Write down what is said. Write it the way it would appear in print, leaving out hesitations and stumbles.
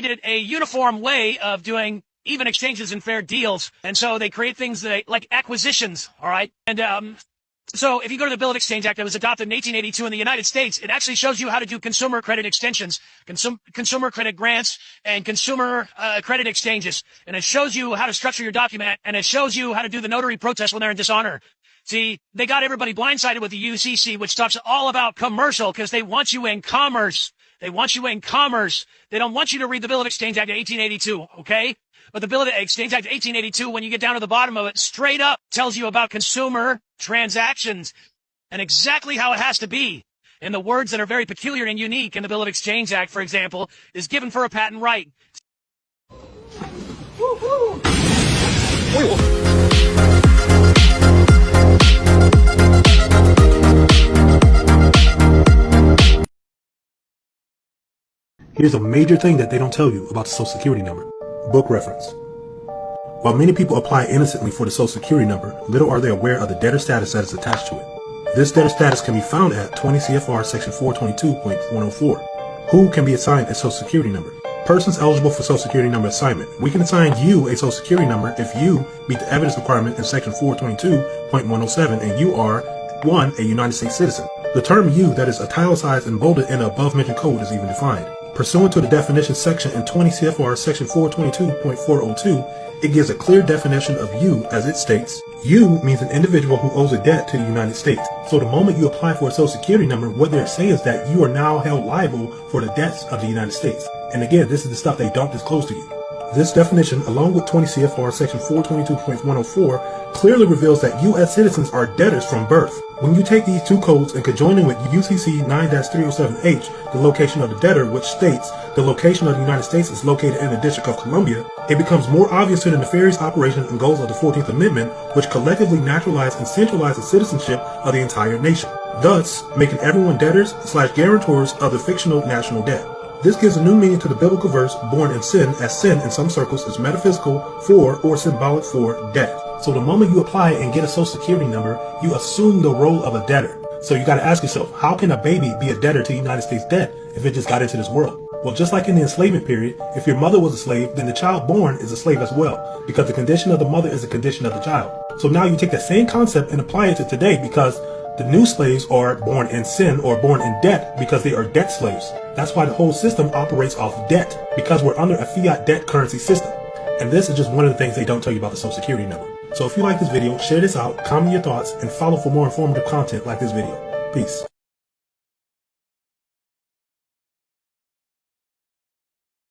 needed a uniform way of doing even exchanges and fair deals. And so they create things like acquisitions, all right? And so if you go to the Bill of Exchange Act that was adopted in 1882 in the United States, it actually shows you how to do consumer credit extensions, consumer credit grants, and consumer credit exchanges. And it shows you how to structure your document, and it shows you how to do the notary protest when they're in dishonor. See, they got everybody blindsided with the UCC, which talks all about commercial, because they want you in commerce. They want you in commerce. They don't want you to read the Bill of Exchange Act of 1882, okay? But the Bill of Exchange Act of 1882, when you get down to the bottom of it, straight up tells you about consumer transactions and exactly how it has to be. And the words that are very peculiar and unique in the Bill of Exchange Act, for example, is given for a patent right. Here's a major thing that they don't tell you about the Social Security number. Book reference. While many people apply innocently for the Social Security number, little are they aware of the debtor status that is attached to it. This debtor status can be found at 20 CFR section 422.104. Who can be assigned a Social Security number? Persons eligible for Social Security number assignment. We can assign you a Social Security number if you meet the evidence requirement in section 422.107 and you are 1. A United States citizen. The term you that is italicized and bolded in the above mentioned code is even defined. Pursuant to the definition section in 20 CFR section 422.402, it gives a clear definition of you as it states, you means an individual who owes a debt to the United States. So the moment you apply for a Social Security number, what they're saying is that you are now held liable for the debts of the United States. And again, this is the stuff they don't disclose to you. This definition, along with 20 CFR section 422.104, clearly reveals that U.S. citizens are debtors from birth. When you take these two codes and conjoin them with UCC 9-307H, the location of the debtor, which states the location of the United States is located in the District of Columbia, it becomes more obvious to the nefarious operations and goals of the 14th Amendment, which collectively naturalize and centralize the citizenship of the entire nation, thus making everyone debtors/guarantors of the fictional national debt. This gives a new meaning to the biblical verse, born in sin, as sin in some circles is metaphysical for or symbolic for death. So the moment you apply and get a Social Security number, you assume the role of a debtor. So you got to ask yourself, how can a baby be a debtor to United States debt if it just got into this world? Well, just like in the enslavement period, if your mother was a slave, then the child born is a slave as well, because the condition of the mother is the condition of the child. So now you take the same concept and apply it to today, because the new slaves are born in sin or born in debt because they are debt slaves. That's why the whole system operates off debt, because we're under a fiat debt currency system. And this is just one of the things they don't tell you about the Social Security number. So if you like this video, share this out, comment your thoughts, and follow for more informative content like this video. Peace.